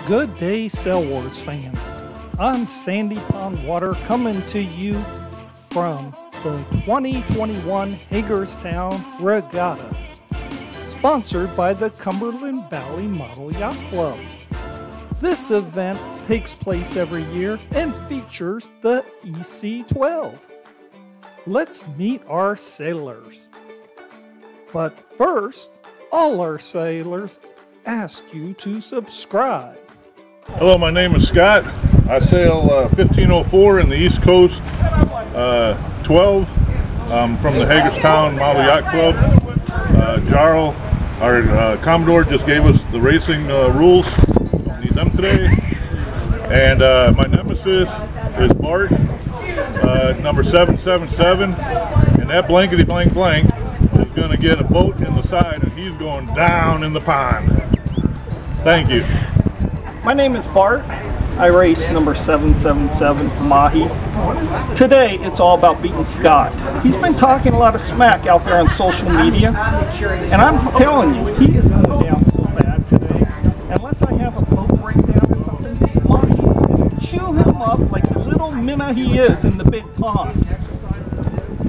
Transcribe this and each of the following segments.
Good day, Sail Wars fans. I'm Sandy Pondwater coming to you from the 2021 Hagerstown Regatta, sponsored by the Cumberland Valley Model Yacht Club. This event takes place every year and features the EC-12. Let's meet our sailors. But first, all our sailors ask you to subscribe. Hello, my name is Scott. I sail 1504 in the East Coast 12 from the Hagerstown Model Yacht Club. Jarl, our Commodore, just gave us the racing rules. Don't need them today. And my nemesis is Bart, number 777. And that blankety blank blank is going to get a boat in the side and he's going down in the pond. Thank you. My name is Bart. I race number 777 Mahi. Today it's all about beating Scott. He's been talking a lot of smack out there on social media, and I'm telling you, he is going down so bad today. Unless I have a boat breakdown or something, Mahi is going to chew him up like the little minnow he is in the big pond.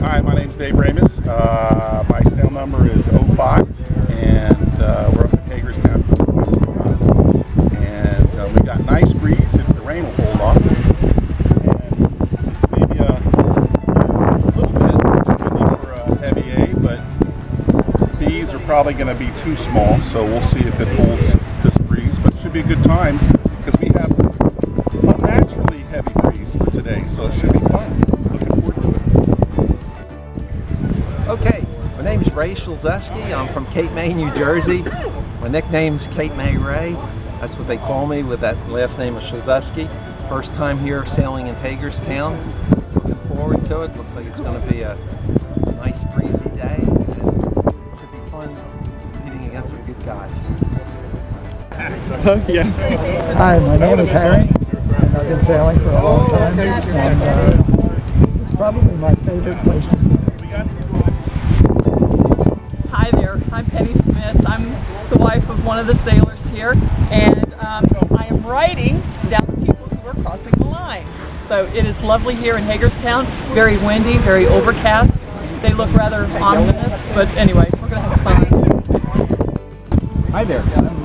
Hi, my name is Dave Ramus. My sail number is 05, and we're up at Hagerstown. We got nice breeze if the rain will hold off, and maybe a little bit windy for a heavy A, but B's are probably going to be too small, so we'll see if it holds this breeze, but it should be a good time because we have a naturally heavy breeze for today, so it should be fun. Looking forward to it. Okay, my name is Ray Shulzeski. I'm from Cape May, New Jersey. My nickname's Cape May Ray. That's what they call me with that last name of Shulzeski. First time here sailing in Hagerstown. Looking forward to it. Looks like it's going to be a nice breezy day. And it should be fun competing against some good guys. Hi, my name is Harry, and I've been sailing for a long time, and this is probably my favorite place to sail. Hi there, I'm Penny Smith. I'm the wife of one of the sailors here, and I am writing down the people who are crossing the line. So it is lovely here in Hagerstown, very windy, very overcast. They look rather ominous, but anyway, we're going to have fun. Hi there, I'm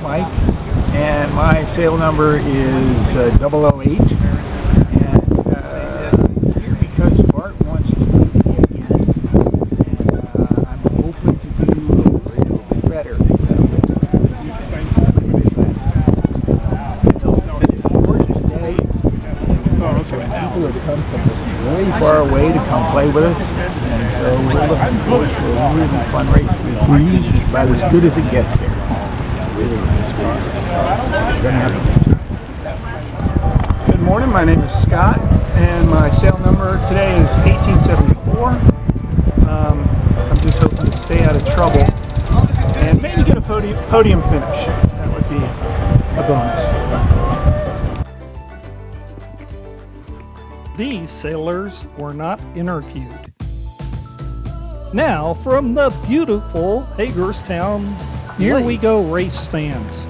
Mike, and my sail number is 008, and here because Bart wants to be again, and I'm hoping to do a little bit better. People have come from way far away to come play with us, and so we're looking forward to a really fun race. The breeze is about as good as it gets here. It's a really nice breeze. We're going to have a good time. Good morning, my name is Scott, and my sail number today is 1874. I'm just hoping to stay out of trouble and maybe get a podium finish. That would be a bonus. These sailors were not interviewed. Now, from the beautiful Hagerstown, here we go, race fans.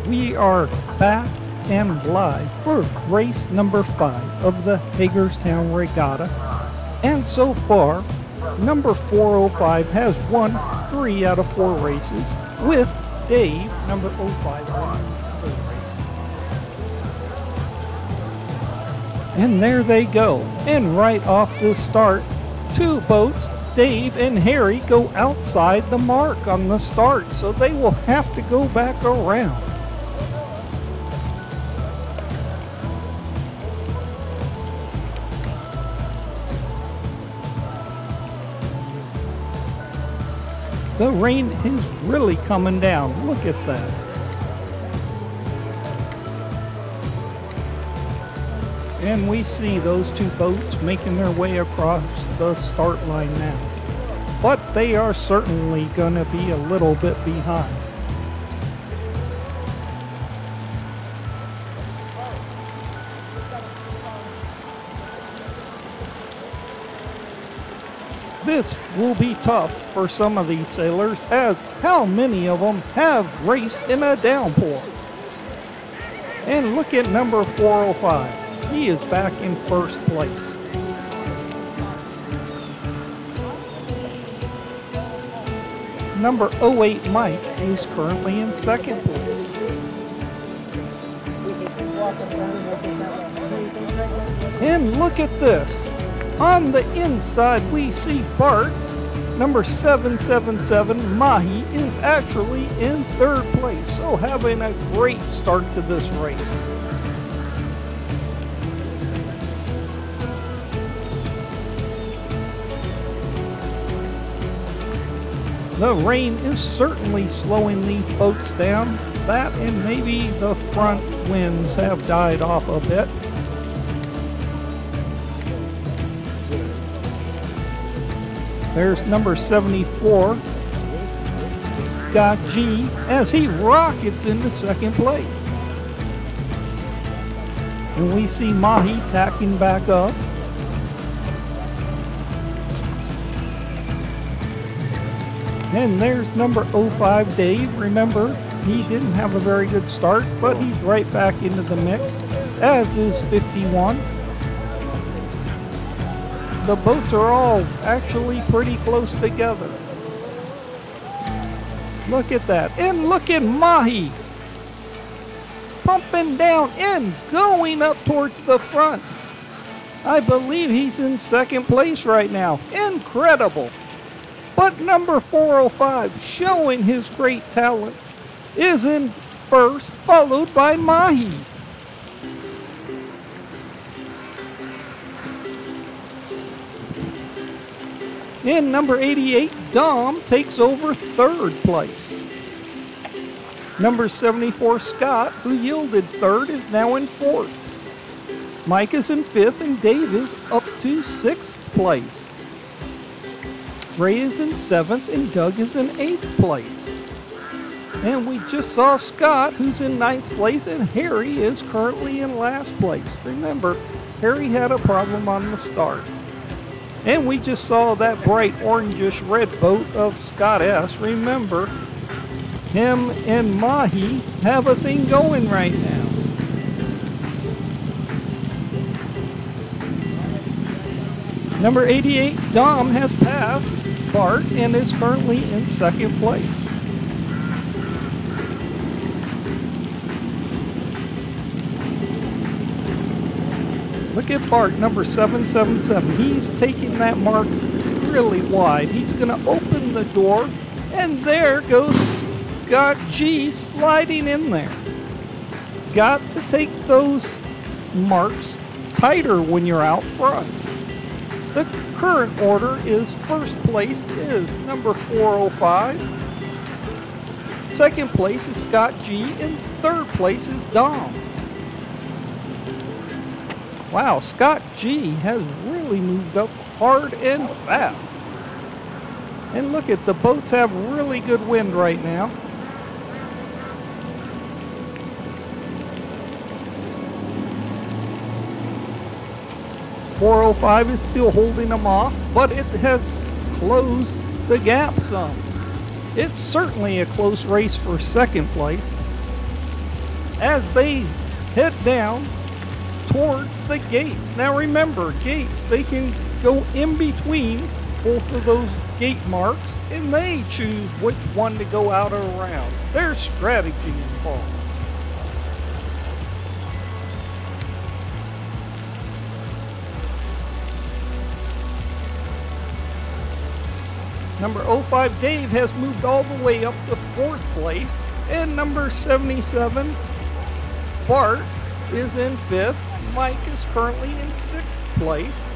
We are back and live for race number 5 of the Hagerstown Regatta. And so far, number 405 has won 3 out of 4 races, with Dave, number 05, winning the race. And there they go. And right off the start, 2 boats, Dave and Harry, go outside the mark on the start, so they will have to go back around. The rain is really coming down. Look at that. And we see those 2 boats making their way across the start line now. But they are certainly going to be a little bit behind. This will be tough for some of these sailors, as how many of them have raced in a downpour? And look at number 405. He is back in first place. Number 08 Mike is currently in second place. And look at this. On the inside we see Bart. Number 777 Mahi is actually in third place. So having a great start to this race. The rain is certainly slowing these boats down. That and maybe the front winds have died off a bit. There's number 74, Scott G, as he rockets into second place. And we see Mahi tacking back up. And there's number 05 Dave. Remember, he didn't have a very good start, but he's right back into the mix, as is 51. The boats are all actually pretty close together. Look at that. And look at Mahi pumping down and going up towards the front. I believe he's in second place right now. Incredible. But number 405, showing his great talents, is in first, followed by Mahi. And number 88, Dom, takes over third place. Number 74, Scott, who yielded third, is now in fourth. Mike is in fifth, and Dave is up to sixth place. Ray is in seventh, and Doug is in eighth place. And we just saw Scott, who's in ninth place, and Harry is currently in last place. Remember, Harry had a problem on the start. And we just saw that bright orangish red boat of Scott S. Remember, him and Mahi have a thing going right now. Number 88, Dom, has passed Bart and is currently in second place. Look at Bart, number 777. He's taking that mark really wide. He's going to open the door, and there goes Scott G sliding in there. Got to take those marks tighter when you're out front. The current order is first place is number 405. Second place is Scott G, and third place is Dom. Wow, Scott G has really moved up hard and fast. And look at the boats have really good wind right now. .405 is still holding them off, but it has closed the gap some. It's certainly a close race for second place as they head down towards the gates. Now remember, gates, they can go in between both of those gate marks, and they choose which one to go out or around. There's strategy involved. Number 05 Dave has moved all the way up to fourth place, and number 77 Bart is in fifth. Mike is currently in sixth place.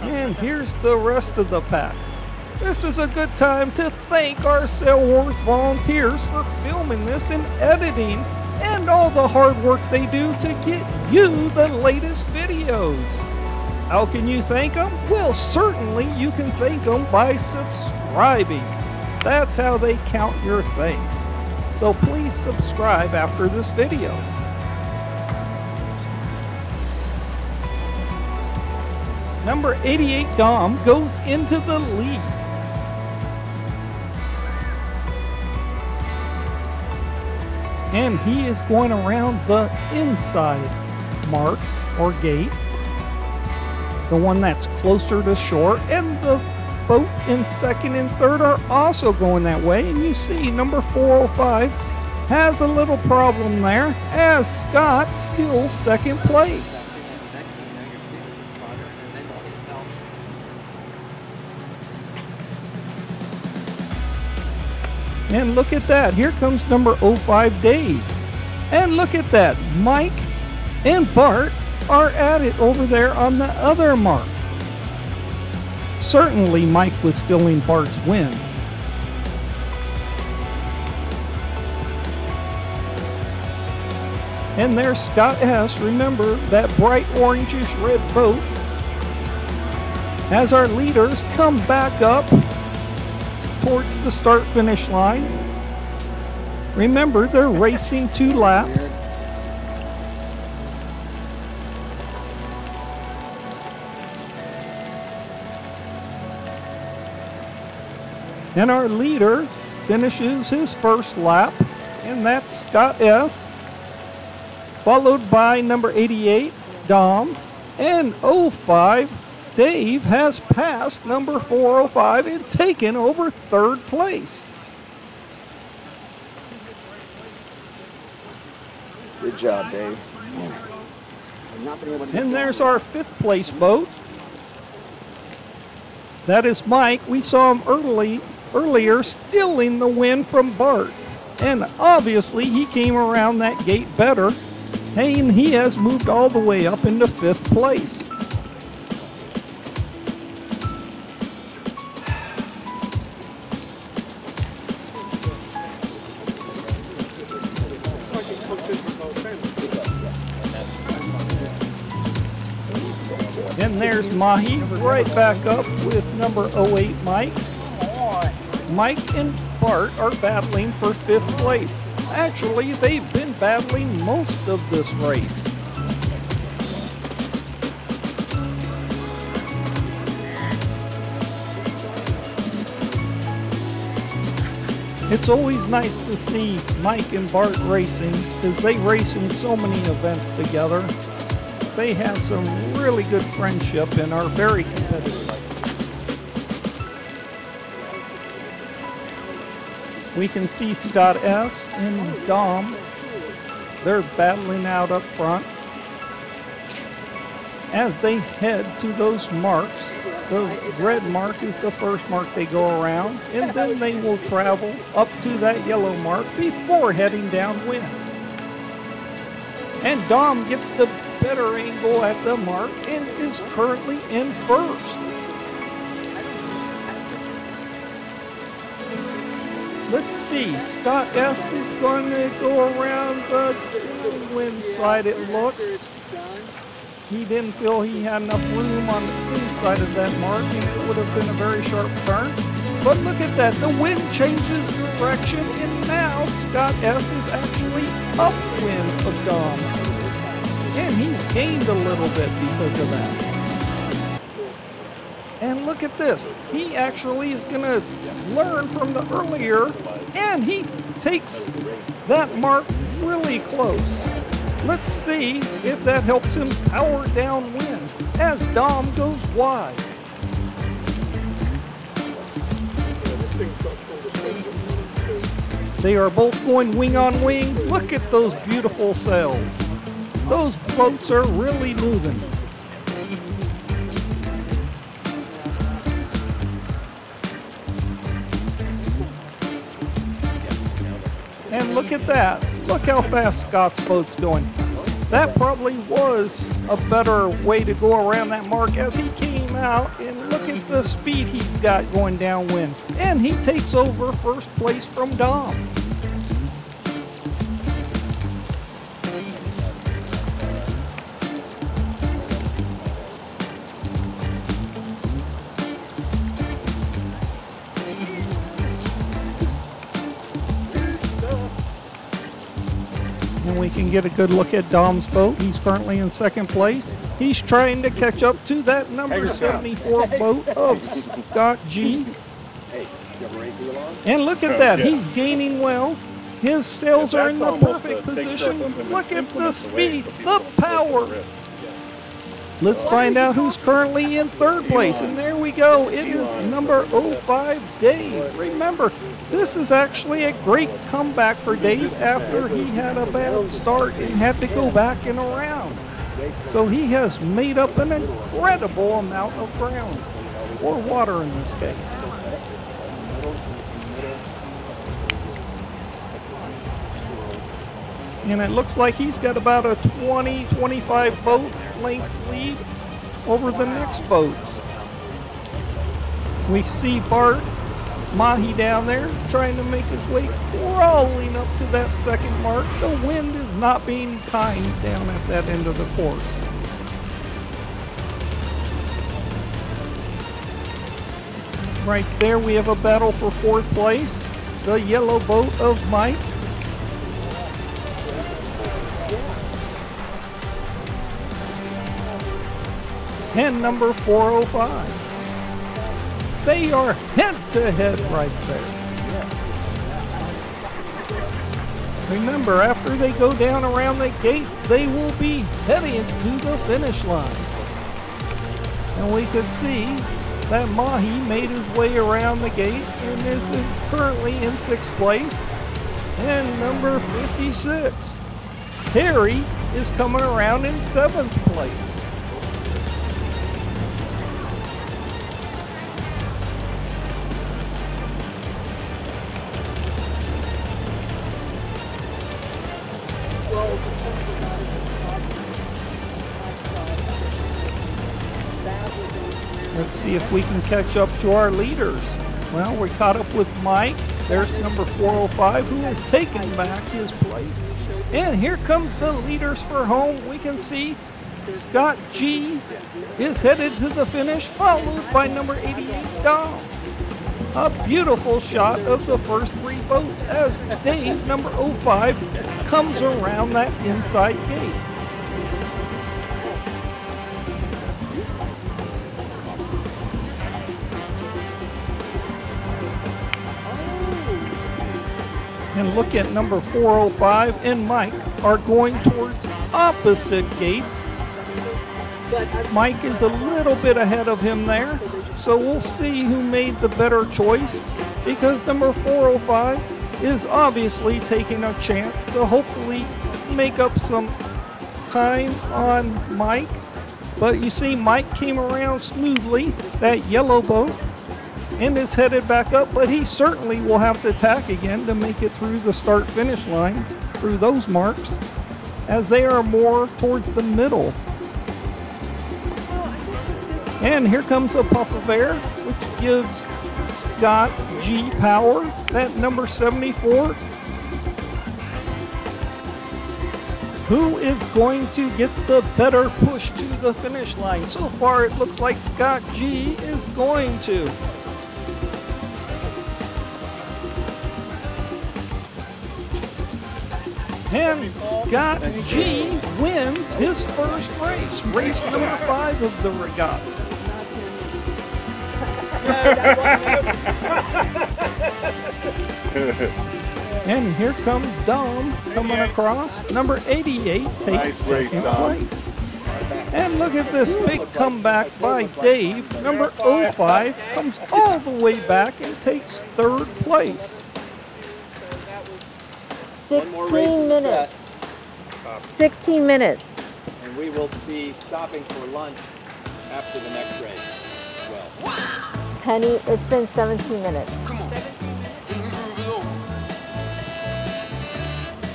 And here's the rest of the pack. This is a good time to thank our Sail Wars volunteers for filming this and editing and all the hard work they do to get you the latest videos. How can you thank them? Well, certainly you can thank them by subscribing. That's how they count your thanks. So please subscribe after this video. Number 88 Dom goes into the lead. and he is going around the inside mark or gate, the one that's closer to shore, and the boats in second and third are also going that way. And you see number 405 has a little problem there, as Scott steals second place. And look at that, here comes number 05 Dave. And look at that, Mike and Bart are at it over there on the other mark. Certainly Mike was stealing Bart's win. And there's Scott S. Remember that bright orangish red boat. As our leaders come back up towards the start-finish line. Remember, they're racing 2 laps. And our leader finishes his first lap, and that's Scott S., followed by number 88, Dom, and 05, Dave has passed number 405 and taken over third place. Good job, Dave. And there's our 5th place boat. That is Mike. We saw him earlier stealing the win from Bart. And obviously he came around that gate better. And he has moved all the way up into 5th place. And there's Mahi right back up with number 08 Mike. Mike and Bart are battling for 5th place. Actually, they've been battling most of this race. It's always nice to see Mike and Bart racing because they race in so many events together. They have some really good friendship and are very competitive. We can see Scott S. and Dom. They're battling out up front. As they head to those marks, the red mark is the first mark they go around, and then they will travel up to that yellow mark before heading downwind. And Dom gets the better angle at the mark and is currently in first. Let's see, Scott S. is going to go around the downwind side, it looks. He didn't feel he had enough room on the inside of that mark, and it would have been a very sharp turn. But look at that, the wind changes direction, and now Scott S. is actually upwind of Dom. And he's gained a little bit because of that. And look at this. He actually is going to learn from the earlier, and he takes that mark really close. Let's see if that helps him power downwind as Dom goes wide. They are both going wing on wing. Look at those beautiful sails. Those boats are really moving. And look at that. Look how fast Scott's boat's going. That probably was a better way to go around that mark as he came out, and look at the speed he's got going downwind. And he takes over first place from Dom. We can get a good look at Dom's boat. He's currently in second place. He's trying to catch up to that number 74 boat of Scott G. And look at that, he's gaining well. His sails are in That's the almost perfect a take position. sharp implement- Look at the implement away speed, so people the don't slip their power. wrist. Let's find out who's currently in third place. And there we go. It is number 05, Dave. Remember, this is actually a great comeback for Dave after he had a bad start and had to go back and around. So he has made up an incredible amount of ground, or water in this case. And it looks like he's got about a 20-25 boat length lead over the next boats. We see Bart Mahi down there trying to make his way crawling up to that second mark. The wind is not being kind down at that end of the course. Right there we have a battle for fourth place. The yellow boat of Mike. And number 405. They are head to head right there. Remember, after they go down around the gates, they will be heading to the finish line. And we could see that Mahi made his way around the gate and is currently in sixth place. And number 56, Harry, is coming around in seventh place. Let's see if we can catch up to our leaders. Well, we caught up with Mike. There's number 405 who has taken back his place. And here comes the leaders for home. We can see Scott G is headed to the finish, followed by number 88, Dom. A beautiful shot of the first three boats as Dave, number 05, comes around that inside gate. And look at number 405 and Mike are going towards opposite gates. Mike is a little bit ahead of him there. So we'll see who made the better choice, because number 405 is obviously taking a chance to hopefully make up some time on Mike. But you see Mike came around smoothly, that yellow boat, and is headed back up, but he certainly will have to tack again to make it through the start-finish line, through those marks, as they are more towards the middle. And here comes a puff of air, which gives Scott G power, that number 74. Who is going to get the better push to the finish line? So far, it looks like Scott G is going to. And Scott G wins his first race, race number 5 of the regatta. And here comes Dom coming across. Number 88 takes second place. And look at this big comeback by Dave. Number 05 comes all the way back and takes third place. 16 minutes. 16 minutes. And we will be stopping for lunch after the next race as well. Penny, it's been 17 minutes.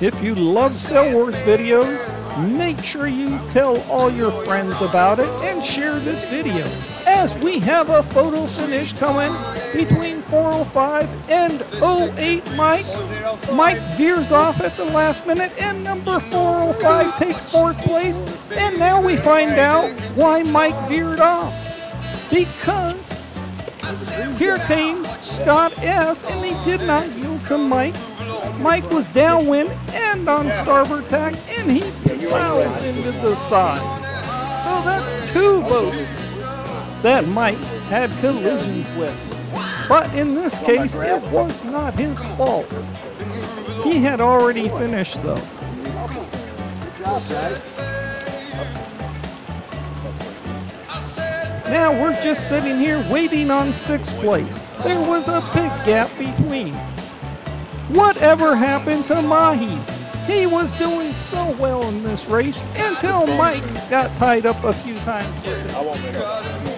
If you love Sail Wars videos, make sure you tell all your friends about it and share this video, as we have a photo finish coming between 405 and 08 Mike. Mike veers off at the last minute and number 405 takes fourth place. And now we find out why Mike veered off. Because here came Scott S. and he did not yield to Mike. Mike was downwind and on starboard tack, and he plows into the side. So that's two boats that Mike had collisions with. But in this case, it was not his fault. He He had already finished though. Now we're just sitting here waiting on sixth place. There was a big gap between. Whatever happened to Mahi? He was doing so well in this race until Mike got tied up a few times with him.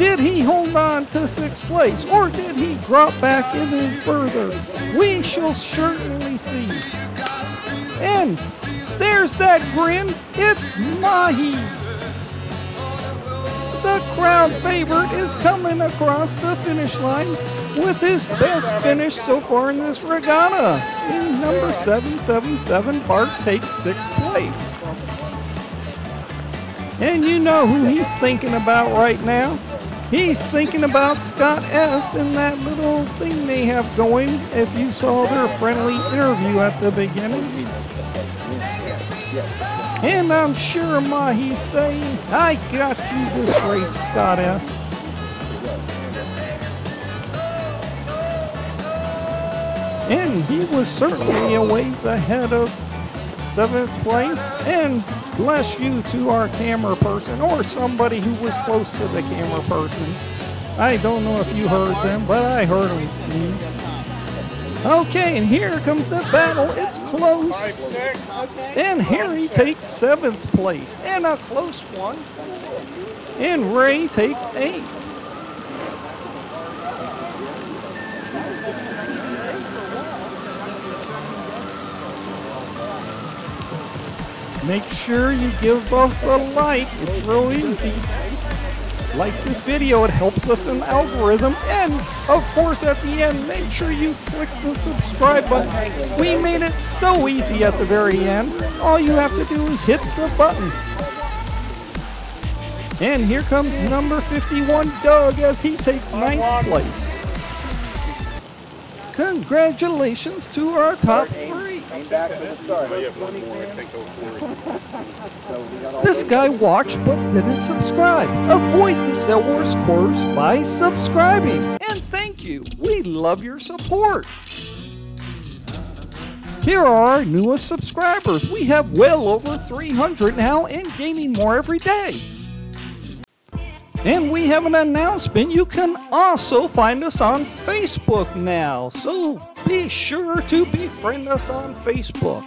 Did he hold on to sixth place or did he drop back even further? We shall certainly see. And there's that grin. It's Mahi. The crowd favorite is coming across the finish line with his best finish so far in this regatta. In number 777, Bart takes sixth place. And you know who he's thinking about right now? He's thinking about Scott S. and that little thing they have going. If you saw their friendly interview at the beginning. And I'm sure Mahi's saying, I got you this race, Scott S. And he was certainly a ways ahead of 7th place. And bless you to our camera person or somebody who was close to the camera person. I don't know if you heard them, but I heard them sneeze. Okay, and here comes the battle. It's close. And Harry takes 7th place. And a close one. And Ray takes 8th. Make sure you give us a like. It's real easy. Like this video, it helps us in the algorithm. And of course at the end, make sure you click the subscribe button. We made it so easy at the very end. All you have to do is hit the button. And here comes number 51, Doug, as he takes 9th place. Congratulations to our top 3. This guy watched but didn't subscribe. Avoid the Cell Wars course by subscribing. And thank you. We love your support. Here are our newest subscribers. We have well over 300 now and gaining more every day. And we have an announcement. You can also find us on Facebook now. So be sure to befriend us on Facebook.